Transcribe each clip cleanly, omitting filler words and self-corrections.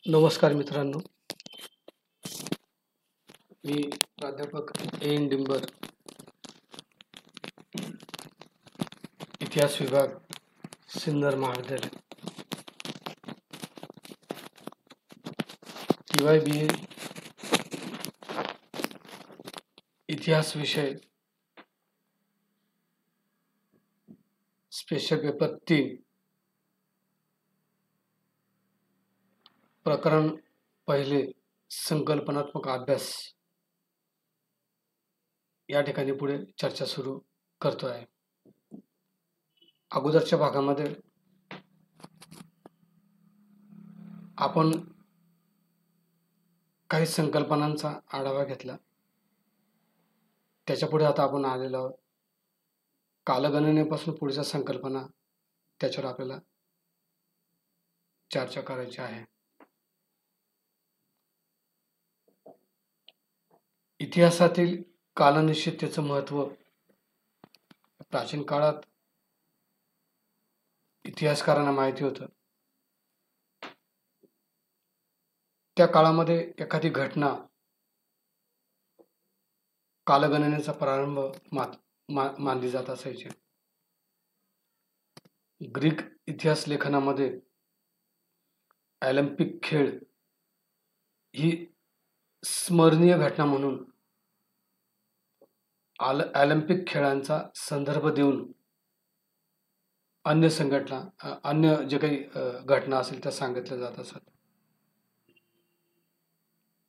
नमस्कार मित्रांनो, मी प्राध्यापक एन डिंबर, इतिहास विभाग, सिन्नर महाविद्यालय. TYBA इतिहास विषय स्पेशल पेपर 3 प्रकरण पहिले संकल्पनात्मक अभ्यास या ठिकाणी पुढे चर्चा सुरू करतो आहे. अगोदरच्या भागामध्ये आपण काही संकल्पनांचा आढावा घेतला. त्याच्या पुढे आता आपण आलेलो आहोत कालगणनेपासून पुढच्या संकल्पना, त्याच्यावर आपल्याला चर्चा करायची आहे. इतिहासातील कालनिश्चिततेचं महत्त्व प्राचीन काळात इतिहासकारांना माहिती होतं. त्या काळामध्ये एखादी घटना कालगणनेचा प्रारंभ मानली जात असायची. ग्रीक इतिहास लेखनामध्ये ऑलिम्पिक खेळ ही स्मरणीय घटना म्हणून ऑलिम्पिक खेळांचा संदर्भ देऊन अन्य जे काही घटना असेल त्या सांगितल्या जात असत.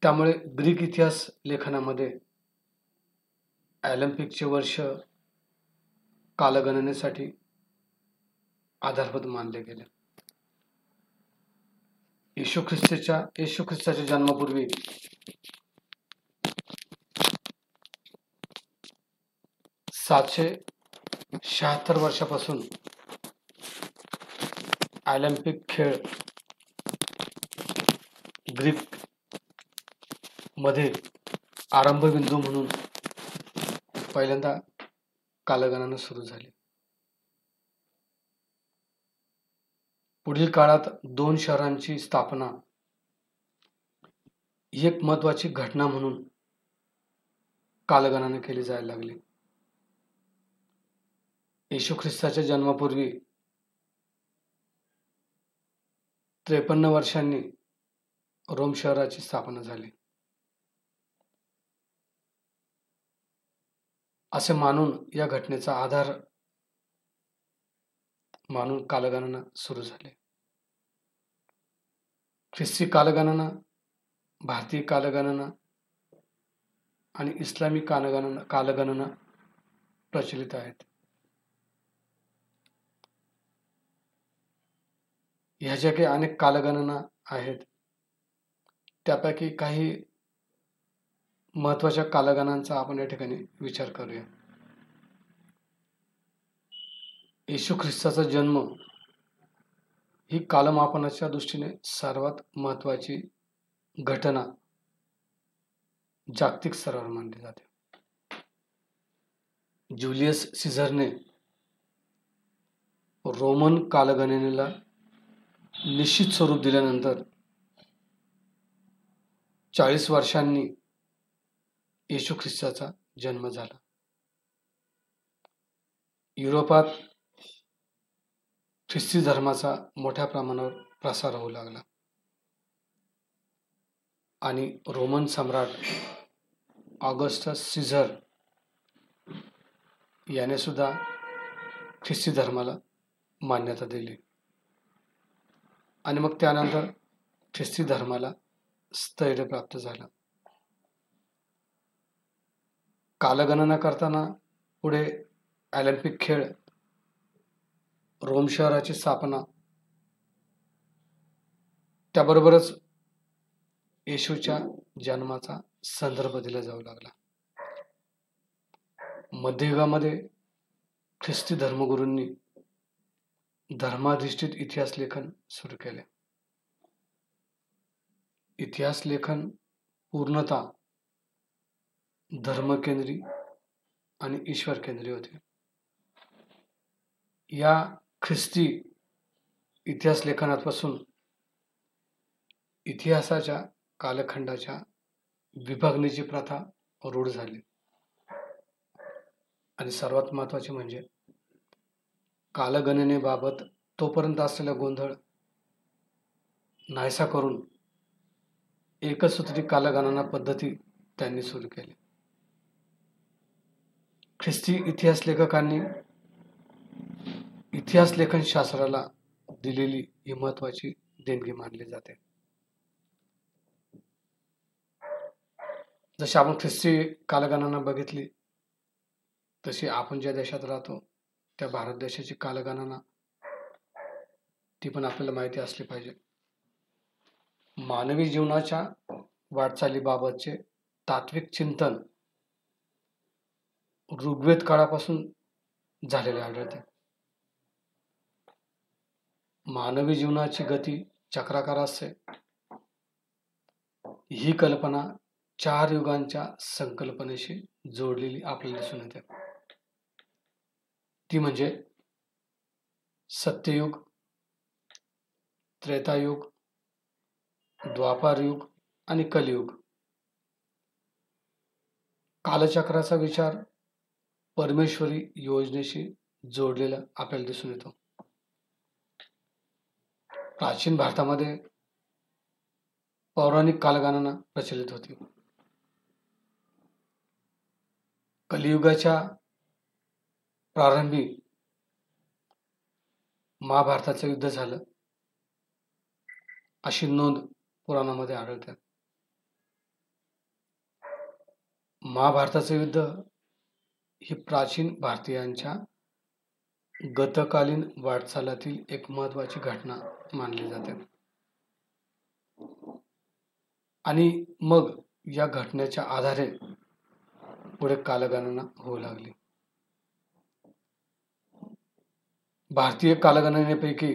त्यामुळे ग्रीक इतिहास लेखनामध्ये ऑलिम्पिकचे वर्ष कालगणनेसाठी आधारभूत मानले गेले. येशू ख्रिस्ताच्या जन्मापूर्वी 776 वर्षापासून ऑलिम्पिक खेळ ग्रीक मध्ये आरंभबिंदू म्हणून पहिल्यांदा कालगणना सुरू झाली. पुढील काळात 2 शहरांची स्थापना ही एक महत्त्वाची घटना म्हणून कालगणना केली जायला लागली. येशू ख्रिस्ताच्या जन्मापूर्वी 53 वर्षांनी रोम शहराची स्थापना झाली असे मानून या घटनेचा आधार मानून कालगणना सुरू झाली. ख्रिस्ती कालगणना, भारतीय कालगणना आणि इस्लामी कालगणना प्रचलित आहेत. ह्या ज्या काही अनेक कालगणना आहेत त्यापैकी काही महत्त्वाच्या कालगणनांचा आपण या ठिकाणी विचार करूया. येशू ख्रिस्ताचा जन्म ही कालमापनाच्या दृष्टीने सर्वात महत्त्वाची घटना जागतिक स्तरावर मानली जाते. ज्युलियस सीझरने रोमन कालगणनेला निश्चित स्वरूप दिल्यानंतर 40 वर्षांनी येशू ख्रिस्ताचा जन्म झाला. युरोपात ख्रिस्ती धर्माचा मोठ्या प्रमाणावर प्रसार होऊ लागला आणि रोमन सम्राट ऑगस्टस सीझर याने सुद्धा ख्रिस्ती धर्माला मान्यता दिली आणि मग त्यानंतर ख्रिस्ती धर्माला स्थैर्य प्राप्त झालं. कालगणना करताना पुढे ऑलिम्पिक खेळ, रोम शहराची स्थापना, त्याबरोबरच येशूच्या जन्माचा संदर्भ दिला जाऊ लागला. मध्ययुगामध्ये ख्रिस्ती धर्मगुरूंनी धर्माधिष्ठित इतिहास लेखन सुरू केले. इतिहास लेखन पूर्णतः धर्मकेंद्री आणि ईश्वर केंद्री होते. या ख्रिस्ती इतिहास लेखनापासून इतिहासाच्या कालखंडाच्या विभागणीची प्रथा रूढ झाली आणि सर्वात महत्त्वाचे म्हणजे कालगणनेबाबत तोपर्यंत असलेला गोंधळ नाहीसा करून एकसूत्री कालगणना पद्धती त्यांनी सुरू केली. ख्रिस्ती इतिहास लेखकांनी इतिहास लेखन शास्त्राला दिलेली ही महत्त्वाची देणगी मानली जाते. जशी आपण ख्रिस्ती कालगणना बघितली तशी आपण ज्या देशात राहतो त्या भारत देशाची कालगणना ती पण आपल्याला माहिती असली पाहिजे. मानवी जीवनाच्या वाटचालीबाबतचे तात्विक चिंतन ऋग्वेद काळापासून झालेले आढळते. मानवी जीवनाची गती चक्राकार असते ही कल्पना 4 युगांच्या संकल्पनेशी जोडलेली आपल्याला दिसून येते. ती म्हणजे सत्ययुग, त्रेतायुग, द्वापारयुग आणि कलियुग. कालचक्राचा विचार परमेश्वरी योजनेशी जोडलेला आपल्याला दिसून येतो. प्राचीन भारतामध्ये पौराणिक कालगणना प्रचलित होती. कलियुगाच्या प्रारंभी महाभारताचं युद्ध झालं अशी नोंद पुराणामध्ये आढळते. महाभारताचं युद्ध ही प्राचीन भारतीयांच्या गतकालीन वाटचालातील एक महत्त्वाची घटना मानली जाते आणि मग या घटनेच्या आधारे पुढे कालगणना होऊ लागली. भारतीय कालगणनेपैकी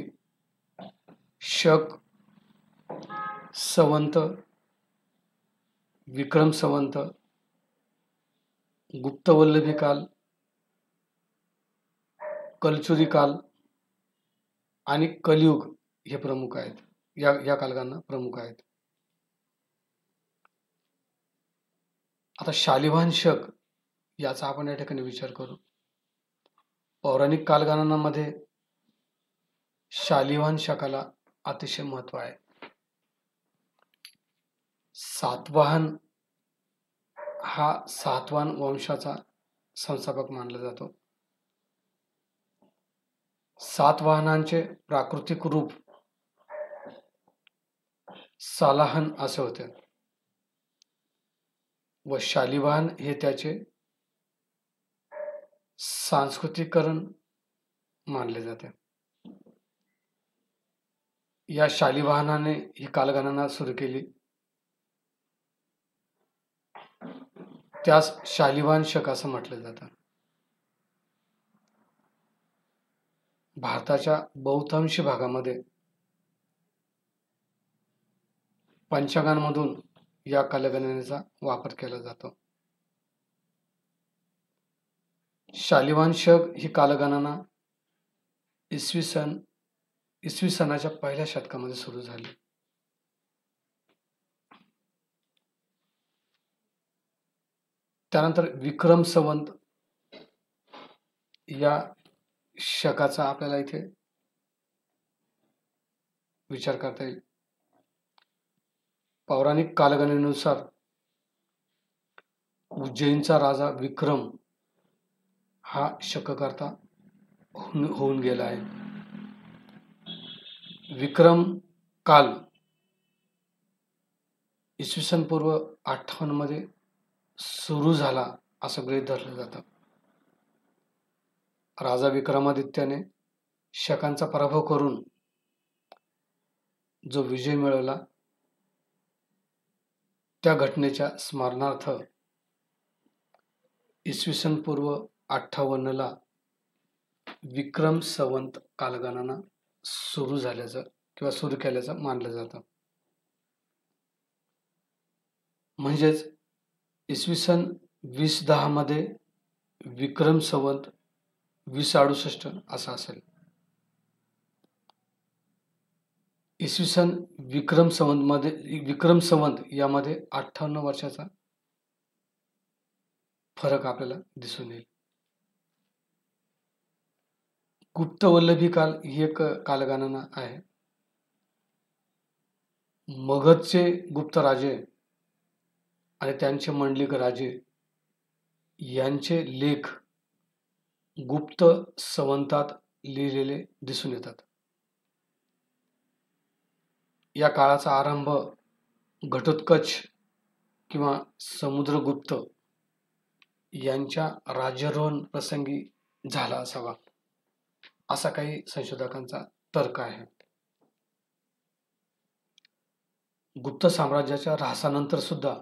शक, संवत, विक्रम संवत, गुप्तवल्लभी काल, कलचुरी काल आणि कलियुग हे प्रमुख आहेत. या कालगणना प्रमुख आहेत. आता शालिवाहन शक याचा आपण या ठिकाणी विचार करू. पौराणिक कालगणनामध्ये शालिवाहन शकाला अतिशय महत्त्व आहे. सातवाहन हा सातवाहन वंशाचा संस्थापक मानला जातो. सातवाहनांचे प्राकृतिक रूप सालाहन असे होते व शालिवाहन हे त्याचे सांस्कृतिकरण मानले जाते. या शालिवाहनाने ही कालगणना सुरू केली. त्यास शालिवाहन शक असं म्हटलं जातं. भारताच्या बहुतांश भागामध्ये पंचांगांमधून या कालगणनेचा वापर केला जातो. शालिवाहन शक ही कालगणना इसवी सनाच्या पहिल्या शतकामध्ये सुरू झाली. त्यानंतर विक्रम संवत या शकाचा आपल्याला इथे विचार करता येईल. पौराणिक कालगणनेनुसार उज्जैनचा राजा विक्रम हा शककर्ता होऊन गेला आहे. विक्रम काल इसवी सन पूर्व 58 मध्ये सुरू झाला असं गृहीत धरलं जातं. राजा विक्रमादित्याने शकांचा पराभव करून जो विजय मिळवला त्या घटनेच्या स्मरणार्थ इसवी सन पूर्व 58 ला विक्रम संवत कालगणना सुरू झाल्याचं किंवा सुरू केल्याचं मानलं जातं. म्हणजेच इसवी सन 2010 मध्ये विक्रम संवत 2068 असा असेल. इसवी सन विक्रम संवत यामध्ये 58 वर्षाचा फरक आपल्याला दिसून येईल. गुप्त वल्लभी काल ही एक कालगणना आहे. मगधचे गुप्त राजे आणि त्यांचे मंडलिक राजे यांचे लेख गुप्त संवतात लिहिलेले दिसून येतात. या काळाचा आरंभ घटोत्कच किंवा समुद्रगुप्त यांच्या राज्यारोहण प्रसंगी झाला असावा, असा काही संशोधकांचा तर्क आहे. गुप्त साम्राज्याच्या ऱ्हासानंतर सुद्धा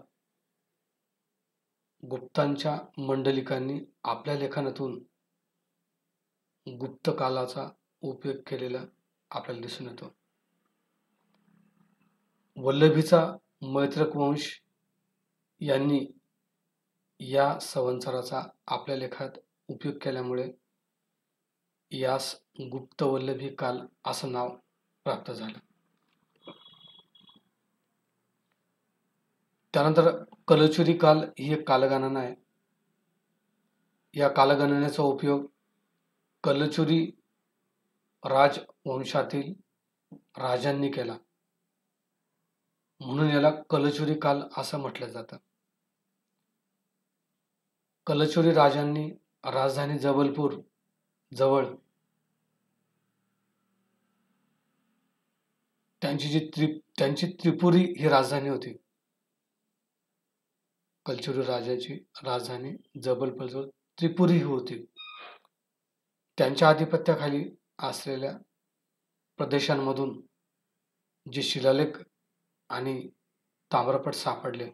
गुप्तांच्या मंडलिकांनी आपल्या लेखनातून गुप्त कालाचा उपयोग केलेला आपल्याला दिसून येतो. वल्लभीचा मैत्रक वंश यांनी या संवत्सराचा आपल्या लेखात उपयोग केल्यामुळे यास गुप्त वल्लभी काल असं नाव प्राप्त झालं. त्यानंतर कलचुरी काल ही एक कालगणना आहे. या कालगणनेचा उपयोग कलचुरी राजवंशातील राजांनी केला, म्हणून याला कलचुरी काल असं म्हटलं जातं. कलचुरी राजांनी राजधानी जबलपूर जवळ त्यांची त्रिपुरी ही राजधानी होती. कलचुरी राजाची राजधानी जबलपूरजवळ त्रिपुरी ही होती. त्यांच्या आधिपत्याखाली असलेल्या प्रदेशांमधून जे शिलालेख आणि ताम्रपट सापडले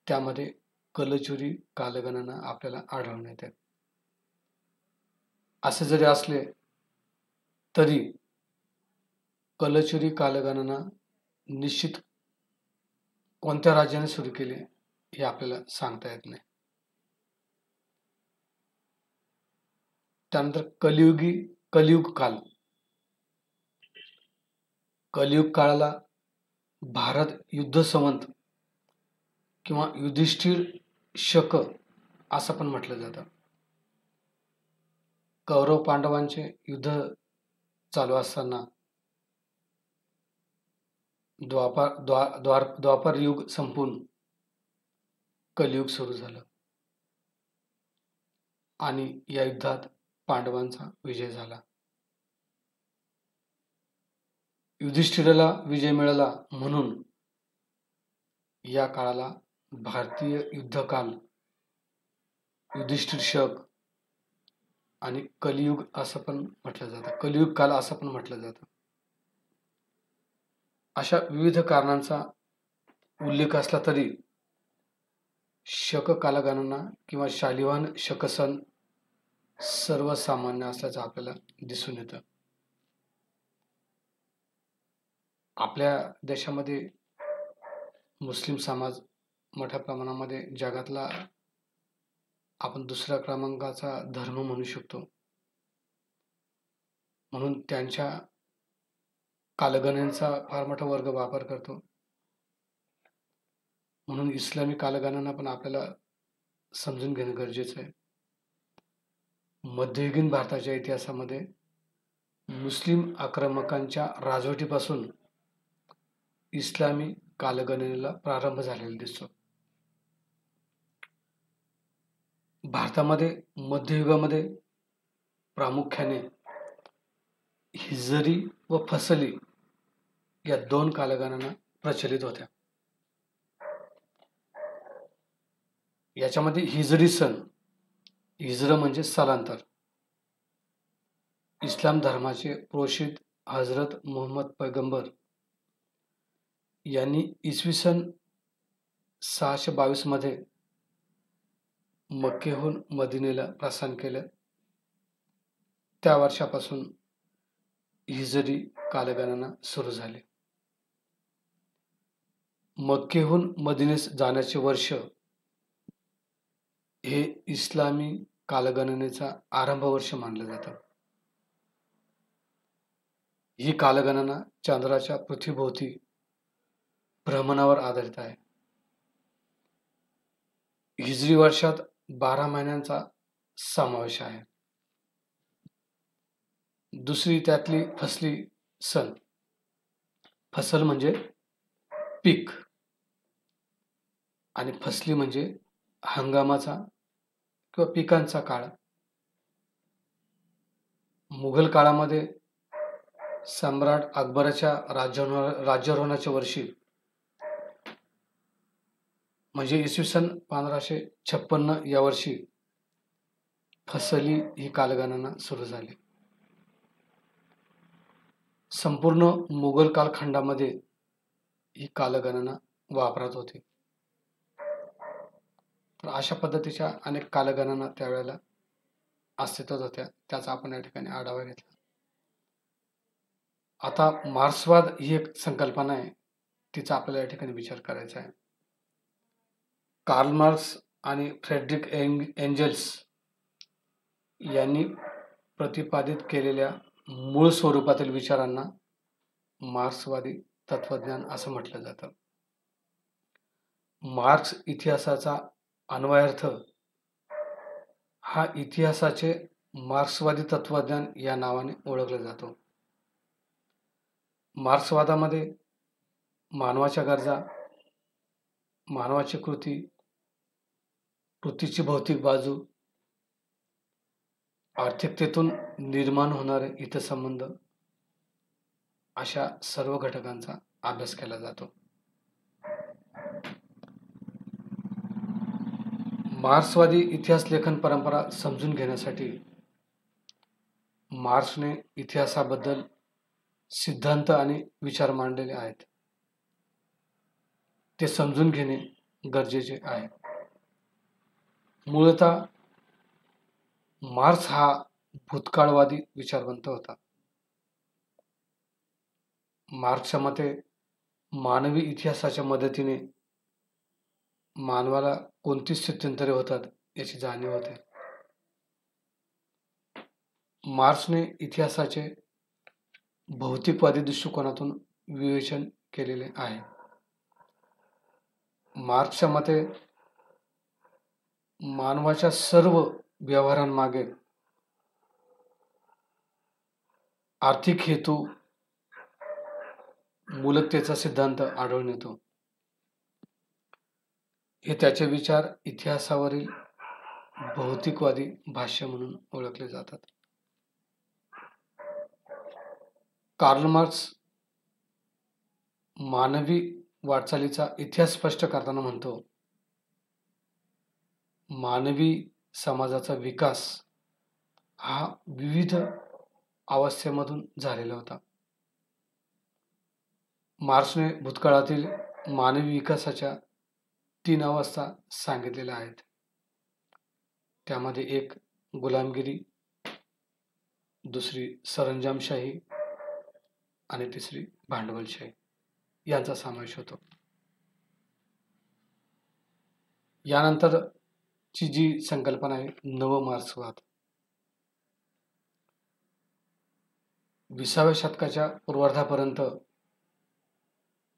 त्यामध्ये कलचुरी कालगणना आपल्याला आढळून येते. असे जरी असले तरी कलचुरी कालगणना निश्चित कोणत्या राज्याने सुरू केली हे आपल्याला सांगता येत नाही. त्यानंतर कलियुग काल. कलियुग काळाला भारत युद्ध संवत किंवा युधिष्ठिर शक असं पण म्हटलं जातं. कौरव पांडवांचे युद्ध चालू असताना द्वापर युग संपून कलियुग सुरू झालं आणि या युद्धात पांडवांचा विजय झाला. युधिष्ठिराला विजय मिळाला म्हणून या काळाला भारतीय युद्धकाल, युधिष्ठिर शक आणि कलियुग असं पण म्हटलं जातं. कलियुग काल असं पण म्हटलं जातं. अशा विविध कारणांचा उल्लेख असला तरी शक कालगणना किंवा शालिवाहन शकसन सर्वसामान्य असल्याचं आपल्याला दिसून येतं. आपल्या देशामध्ये मुस्लिम समाज मोठ्या प्रमाणामध्ये जगातला आपण दुसऱ्या क्रमांकाचा धर्म म्हणू शकतो, म्हणून त्यांच्या कालगणनेचा फार मोठा वर्ग वापर करतो. म्हणून इस्लामी कालगणना पण आपल्याला समजून घेणं गरजेचं आहे. मध्ययुगीन भारताच्या इतिहासामध्ये मुस्लिम आक्रमकांच्या राजवटीपासून इस्लामी कालगणनेला प्रारंभ झालेला दिसतो. भारतामध्ये मध्ययुगामध्ये प्रामुख्याने हिजरी व फसली या दोन कालगणना प्रचलित होत्या. याच्यामध्ये हिजरी सन, हिजर म्हणजे स्थलांतर, इस्लाम धर्माचे प्रोषित हजरत मुहम्मद पैगंबर यांनी इसवी सन 622 मध्ये मक्केहून मदिनेला प्रस्थान केलं. त्या वर्षापासून हिजरी कालगणना सुरू झाली. मक्केहून मदिनेस जाण्याचे वर्ष हे इस्लामी कालगणनेचा आरंभ वर्ष मानलं जातं. ही कालगणना चंद्राच्या पृथ्वीभोवती भ्रमणावर आधारित आहे. हिजरी वर्षात 12 महिन्यांचा समावेश आहे. दुसरी त्यातली फसली सन. फसल म्हणजे पीक आणि फसली म्हणजे हंगामाचा किंवा पिकांचा काळ. मुघल काळामध्ये सम्राट अकबराच्या राज्यारोहणाच्या वर्षी म्हणजे इसवी सन 1556 या वर्षी फसली ही कालगणना सुरू झाली. संपूर्ण मुघल कालखंडामध्ये ही कालगणना वापरात होती. तर अशा पद्धतीच्या अनेक कालगणना त्यावेळेला अस्तित्वात होत्या. त्याचा आपण या ठिकाणी आढावा घेतला. आता मार्क्सवाद ही एक संकल्पना आहे, तिचा आपल्याला या ठिकाणी विचार करायचा आहे. कार्ल मार्क्स आणि फ्रेडरिक एंजल्स यांनी प्रतिपादित केलेल्या मूळ स्वरूपातील विचारांना मार्क्सवादी तत्वज्ञान असं म्हटलं जातं. मार्क्स इतिहासाचा अन्वयार्थ हा इतिहासाचे मार्क्सवादी तत्वज्ञान या नावाने ओळखला जातो. मार्क्सवादामध्ये मानवाच्या गरजा, मानवाची कृती, कृतीची भौतिक बाजू, आर्थिकतेतून निर्माण होणारे हितसंबंध अशा सर्व घटकांचा अभ्यास केला जातो. मार्क्सवादी इतिहास लेखन परंपरा समजून घेण्यासाठी मार्क्सने इतिहासाबद्दल सिद्धांत आणि विचार मांडलेले आहेत. ते समजून घेणे गरजेचे आहे. मूळतः मार्क्स हा भूतकाळवादी विचारवंत होता. मार्क्सच्या मते मानवी इतिहासाच्या मदतीने मानवाला कोणती स्थित्यंतरे होतात याची जाणीव होते. मार्क्सने इतिहासाचे भौतिकवादी दृष्टिकोनातून विवेचन केलेले आहे. मार्क्सच्या मते मानवाच्या सर्व व्यवहारांमागे आर्थिक हेतू, मूलकतेचा सिद्धांत आढळून येतो. हे त्याचे विचार इतिहासावरील भौतिकवादी भाष्य म्हणून ओळखले जातात. कार्ल मार्क्स मानवी वाटचालीचा इतिहास स्पष्ट करताना म्हणतो, मानवी समाजाचा विकास हा विविध अवस्थेमधून झालेला होता. मार्क्सने भूतकाळातील मानवी विकासाच्या 3 अवस्था सांगितलेल्या आहेत. त्यामध्ये एक गुलामगिरी, दुसरी सरंजामशाही आणि तिसरी भांडवलशाही यांचा समावेश होतो. यानंतरची जी संकल्पना आहे नवमार्क्सवाद. 20व्या शतकाच्या पूर्वार्धापर्यंत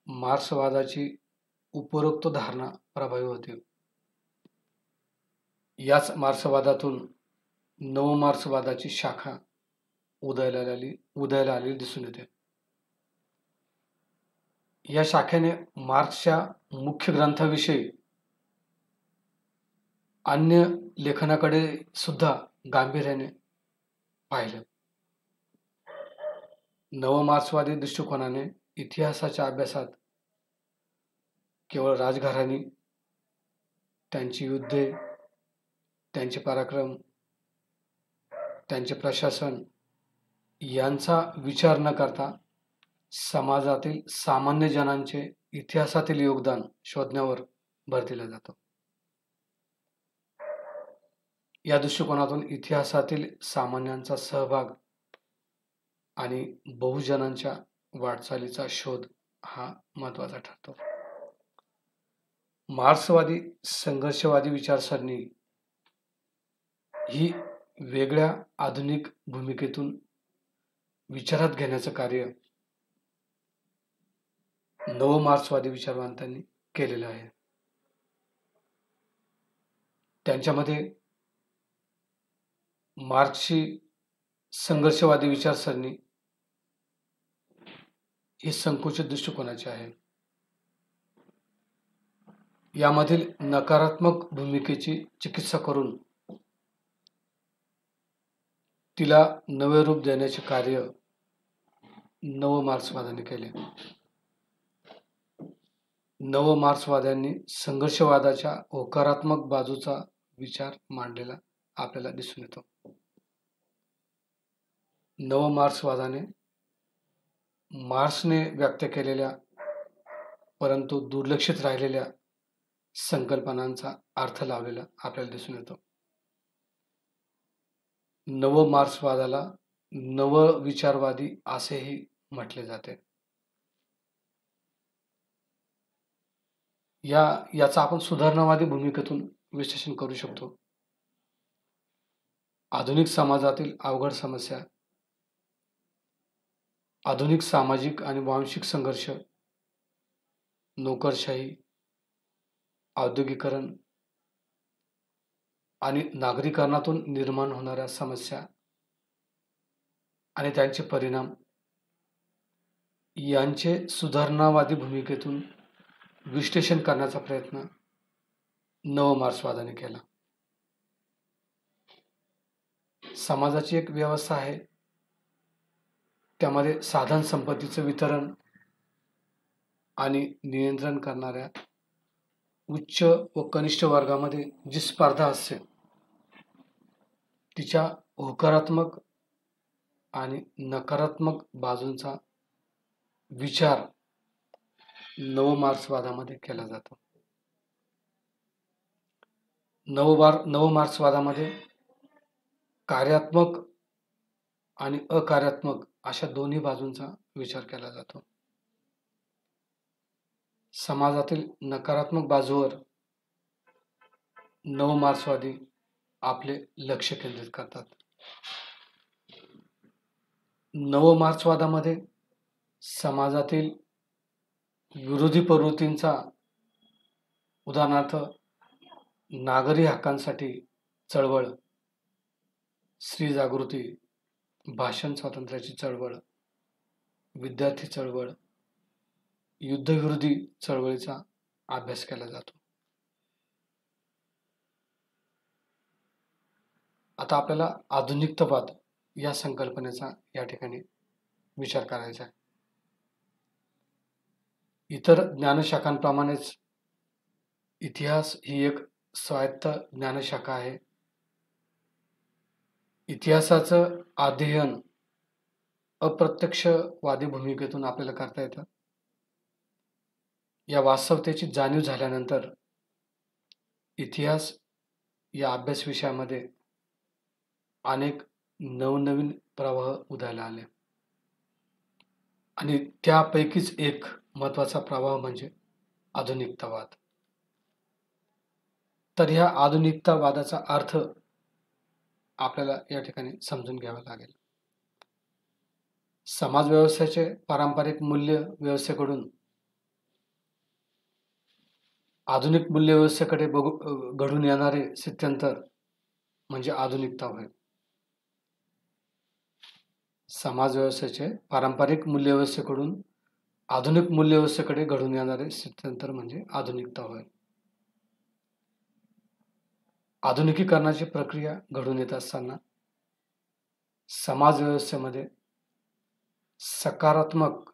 मार्क्सवादाची उपरोक्त धारणा प्रभावी होती. याच मार्क्सवादातून नवमार्क्सवादाची शाखा उदयाला आलेली दिसून येते. या शाखेने मार्क्सच्या मुख्य ग्रंथाविषयी अन्य लेखनाकडे सुद्धा गांभीर्याने पाहिलं. नवमार्क्सवादी दृष्टिकोनाने इतिहासाच्या अभ्यासात केवळ राजघराणी, त्यांची युद्धे, त्यांचे पराक्रम, त्यांचे प्रशासन यांचा विचार न करता समाजातील सामान्य जनांचे इतिहासातील योगदान शोधण्यावर भर दिला जातो. या दृष्टिकोनातून इतिहासातील सामान्यांचा सहभाग आणि बहुजनांच्या वाटचालीचा शोध हा महत्त्वाचा ठरतो. मार्क्सवादी संघर्षवादी विचारसरणी ही वेगळ्या आधुनिक भूमिकेतून विचारात घेण्याचं कार्य नवमार्क्सवादी विचारवंतांनी केलेलं आहे. त्यांच्यामध्ये मार्क्सची संघर्षवादी विचारसरणी ही संकुचित दृष्टिकोनाची आहे. यामधील नकारात्मक भूमिकेची चिकित्सा करून तिला नवे रूप देण्याचे कार्य नवमार्क्सवादाने केले. नवमार्क्सवाद्यांनी संघर्षवादाच्या होकारात्मक बाजूचा विचार मांडलेला आपल्याला दिसून येतो. नवमार्क्सवादाने मार्क्सने व्यक्त केलेल्या परंतु दुर्लक्षित राहिलेल्या संकल्पनांचा अर्थ लावलेला आपल्याला दिसून येतो. नवमार्क्सवादाला नवविचारवादी असेही म्हटले जाते. याचा आपण सुधारणावादी भूमिकेतून विश्लेषण करू शकतो. आधुनिक समाजातील अवघड समस्या, आधुनिक सामाजिक आणि वांशिक संघर्ष, नोकरशाही, औद्योगिकरण आणि नागरीकरणातून निर्माण होणाऱ्या समस्या आणि त्यांचे परिणाम यांचे सुधारणावादी भूमिकेतून विश्लेषण करण्याचा प्रयत्न नवमार्क्सवादाने केला. समाजाची एक व्यवस्था आहे, त्यामध्ये साधन संपत्तीचं वितरण आणि नियंत्रण करणाऱ्या उच्च व कनिष्ठ वर्गामध्ये जी स्पर्धा असते तिच्या होकारात्मक आणि नकारात्मक बाजूंचा विचार नवमार्क्सवादामध्ये केला जातो. नवमार्क्सवादामध्ये कार्यात्मक आणि अकार्यात्मक अशा दोन्ही बाजूंचा विचार केला जातो. समाजातील नकारात्मक बाजूवर नवमार्क्सवादी आपले लक्ष केंद्रित करतात. नवमार्क्सवादामध्ये समाजातील विरोधी प्रवृत्तींचा, उदाहरणार्थ नागरी हक्कांसाठी चळवळ, स्त्री जागृती, भाषण स्वातंत्र्याची चळवळ, विद्यार्थी चळवळ, युद्धविरोधी चळवळीचा अभ्यास केला जातो. आता आपल्याला आधुनिकतावाद या संकल्पनेचा या ठिकाणी विचार करायचा आहे. इतर ज्ञानशाखांप्रमाणेच इतिहास ही एक स्वायत्त ज्ञानशाखा आहे. इतिहासाचं अध्ययन अप्रत्यक्षवादी भूमिकेतून आपल्याला करता येतं. या वास्तवतेची जाणीव झाल्यानंतर इतिहास या अभ्यास विषयामध्ये अनेक नवनवीन प्रवाह उदयाला आले आणि त्यापैकीच एक महत्त्वाचा प्रवाह म्हणजे आधुनिकतावाद. तर ह्या आधुनिकतावादाचा अर्थ आपल्याला या ठिकाणी समजून घ्यावा लागेल. समाज व्यवस्थेचे पारंपरिक मूल्य व्यवस्थेकडून आधुनिक मूल्य व्यवस्थेकडे घडून येणारे स्थित्यंतर म्हणजे आधुनिकता होय. समाज व्यवस्थेचे पारंपरिक मूल्य व्यवस्थेकडून आधुनिक मूल्य व्यवस्थेकडे घडून येणारे स्थित्यंतर म्हणजे आधुनिकता होय. आधुनिकीकरणाची प्रक्रिया घडून येत असताना समाज व्यवस्थेमध्ये सकारात्मक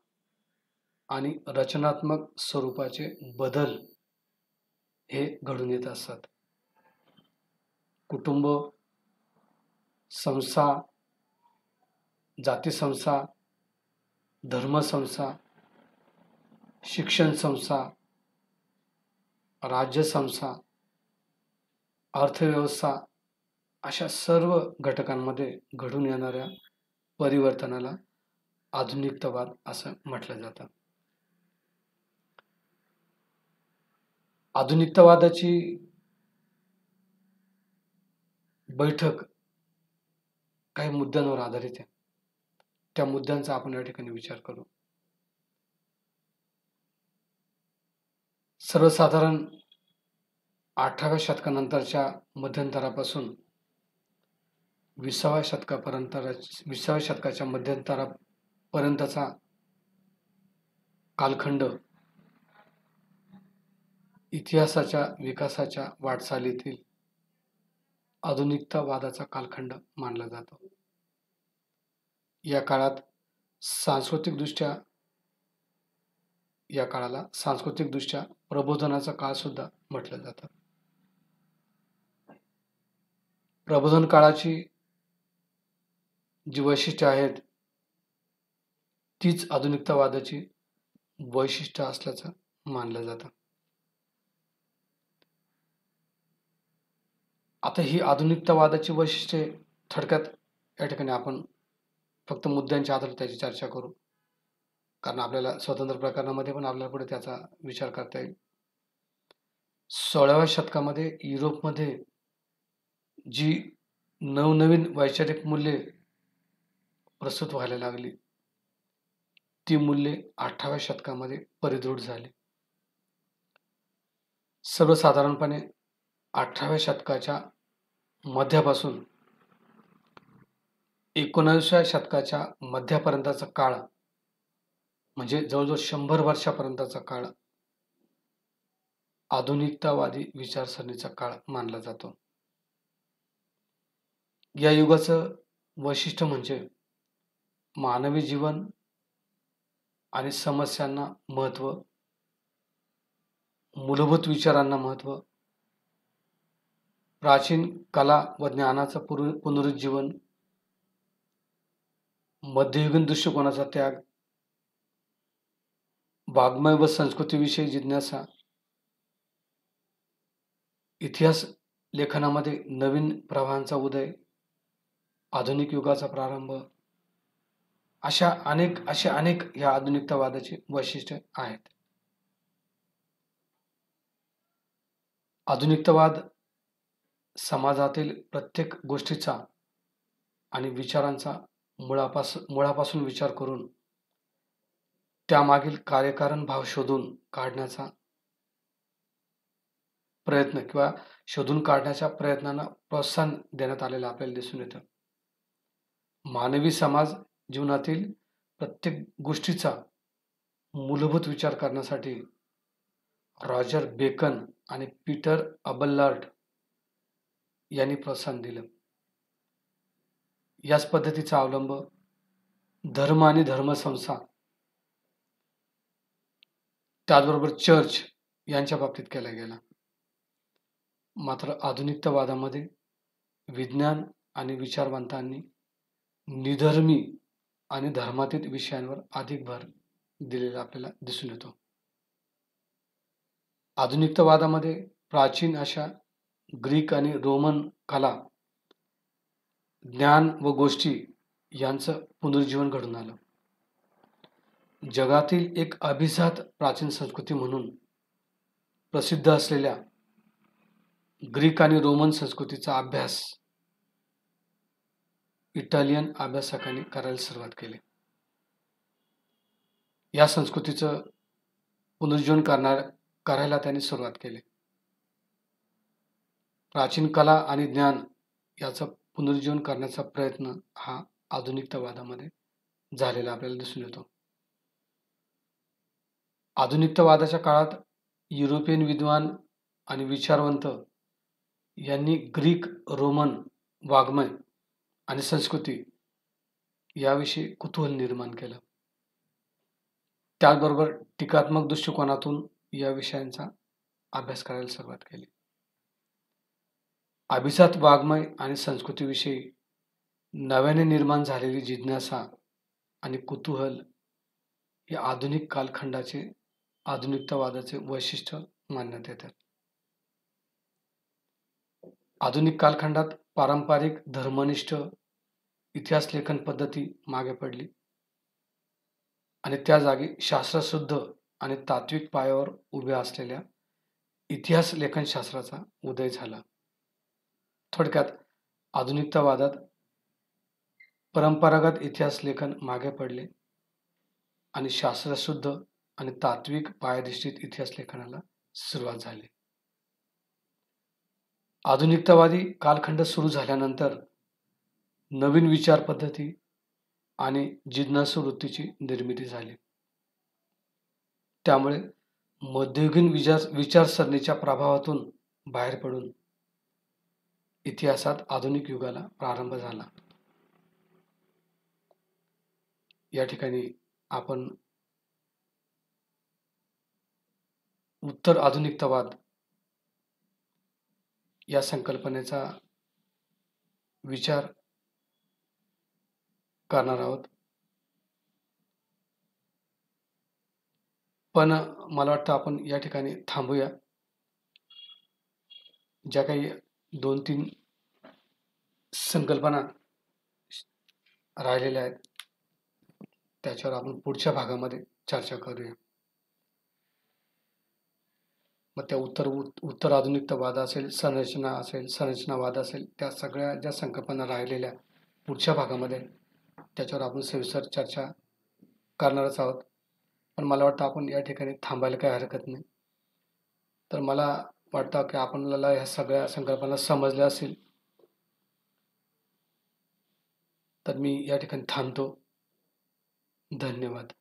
आणि रचनात्मक स्वरूपाचे बदल हे घडून येत असतात. कुटुंब, संस्था, जाती संस्था, धर्म संस्था, शिक्षण संस्था, राज्य संस्था, अर्थव्यवस्था अशा सर्व घटकांमध्ये घडून येणाऱ्या परिवर्तनाला आधुनिकतावाद असं म्हटलं जातं. आधुनिकतावादाची बैठक काही मुद्द्यांवर आधारित आहे. त्या मुद्द्यांचा आपण या ठिकाणी विचार करू. सर्वसाधारण 18व्या शतकानंतरच्या मध्यंतरापासून 20व्या शतकाच्या मध्यंतरापर्यंतचा कालखंड इतिहासाच्या विकासाच्या वाटचालीतील आधुनिकतावादाचा कालखंड मानला जातो. या काळाला सांस्कृतिकदृष्ट्या प्रबोधनाचा काळ सुद्धा म्हटलं जातं. प्रबोधन काळाची जी वैशिष्ट्ये आहेत तीच आधुनिकतावादाची वैशिष्ट्य असल्याचं मानलं जातं. आता ही आधुनिकतावादाची वैशिष्ट्ये थोडक्यात या ठिकाणी आपण फक्त मुद्द्यांच्या आधारे त्याची चर्चा करू, कारण आपल्याला स्वतंत्र प्रकरणामध्ये पण आपल्याला पुढे त्याचा विचार करता येईल. 16व्या शतकामध्ये युरोपमध्ये जी नवनवीन वैचारिक मूल्ये प्रस्तुत व्हायला लागली ती मूल्ये 18व्या शतकामध्ये परिदृढ झाली. सर्वसाधारणपणे 18व्या शतकाच्या मध्यापासून 19व्या शतकाच्या मध्यापर्यंतचा काळ म्हणजे जवळजवळ 100 वर्षापर्यंतचा काळ आधुनिकतावादी विचारसरणीचा काळ मानला जातो. या युगाचं वैशिष्ट्य म्हणजे मानवी जीवन आणि समस्यांना महत्त्व, मूलभूत विचारांना महत्त्व, प्राचीन कला व ज्ञानाचं पुनरुज्जीवन, मध्ययुगीन दृष्टिकोनाचा त्याग, वाङ्मय व संस्कृतीविषयी जिज्ञासा, इतिहास लेखनामध्ये नवीन प्रवाहांचा उदय, आधुनिक युगाचा प्रारंभ, अशा अनेक या आधुनिकतावादाची वैशिष्ट्ये आहेत. आधुनिकतावाद समाजातील प्रत्येक गोष्टीचा आणि विचारांचा मुळापासून विचार करून त्यामागील कार्यकारण भाव शोधून काढण्याचा प्रयत्न किंवा शोधून काढण्याच्या प्रयत्नांना प्रोत्साहन देण्यात आलेलं आपल्याला दिसून येतं. मानवी समाज जीवनातील प्रत्येक गोष्टीचा मूलभूत विचार करण्यासाठी रॉजर बेकन आणि पीटर अबेलार्ड यांनी प्रोत्साहन दिलं. याच पद्धतीचा अवलंब धर्म आणि धर्मसंस्था त्याचबरोबर चर्च यांच्या बाबतीत केला गेला. मात्र आधुनिकतावादामध्ये विज्ञान आणि विचारवंतांनी निधर्मी आणि धर्मातीत विषयांवर अधिक भर दिलेला आपल्याला दिसून येतो. आधुनिकतावादामध्ये प्राचीन अशा ग्रीक आणि रोमन कला, ज्ञान व गोष्टी यांचं पुनरुज्जीवन घडून आलं. जगातील एक अभिजात प्राचीन संस्कृती म्हणून प्रसिद्ध असलेल्या ग्रीक आणि रोमन संस्कृतीचा अभ्यास इटालियन अभ्यासकांनी करायला सुरुवात केली. या संस्कृतीचं पुनरुज्जीवन करायला त्यांनी सुरुवात केली. प्राचीन कला आणि ज्ञान याचं पुनरुज्जीवन करण्याचा प्रयत्न हा आधुनिकतावादामध्ये झालेला आपल्याला दिसून येतो. आधुनिकतावादाच्या काळात युरोपियन विद्वान आणि विचारवंत यांनी ग्रीक रोमन वाङ्मय आणि संस्कृती याविषयी कुतूहल निर्माण केलं. त्याचबरोबर टीकात्मक दृष्टिकोनातून या विषयांचा अभ्यास करायला सुरुवात केली. अभिजात वाङ्मय आणि संस्कृतीविषयी नव्याने निर्माण झालेली जिज्ञासा आणि कुतूहल हे आधुनिक कालखंडाचे आधुनिकतावादाचे वैशिष्ट्य मानण्यात येतात. आधुनिक कालखंडात पारंपरिक धर्मनिष्ठ इतिहास लेखन पद्धती मागे पडली आणि त्या जागी शास्त्रशुद्ध आणि तात्विक पायावर उभ्या असलेल्या इतिहास लेखनशास्त्राचा उदय झाला. थोडक्यात आधुनिकतावादात परंपरागत इतिहास लेखन मागे पडले आणि शास्त्रशुद्ध आणि तात्विक पायाधिष्ठित इतिहास लेखनाला सुरुवात झाली. आधुनिकतावादी कालखंड सुरू झाल्यानंतर नवीन विचार पद्धती आणि जिज्ञासू वृत्तीची निर्मिती झाली. त्यामुळे मध्ययुगीन विचारसरणीच्या प्रभावातून बाहेर पडून इतिहासात आधुनिक युगाला प्रारंभ झाला. या ठिकाणी आपण उत्तर आधुनिकतावाद या संकल्पनेचा विचार करणार आहोत. पण मला वाटतं आपण या ठिकाणी थांबूया. ज्या काही 2-3 संकल्पना राहिलेल्या आहेत त्याच्यावर आपण पुढच्या भागामध्ये चर्चा करूया. मग त्या उत्तर आधुनिकतावाद असेल, संरचनावाद असेल, त्या सगळ्या ज्या संकल्पना राहिलेल्या पुढच्या भागामध्ये त्याच्यावर आपण सविस्तर चर्चा करणारच आहोत. पण मला वाटतं आपण या ठिकाणी थांबायला काही हरकत नाही. तर मला वाटतं की आपल्याला ह्या सगळ्या संकल्पना समजल्या असतील. तर मी या ठिकाणी थांबतो. धन्यवाद.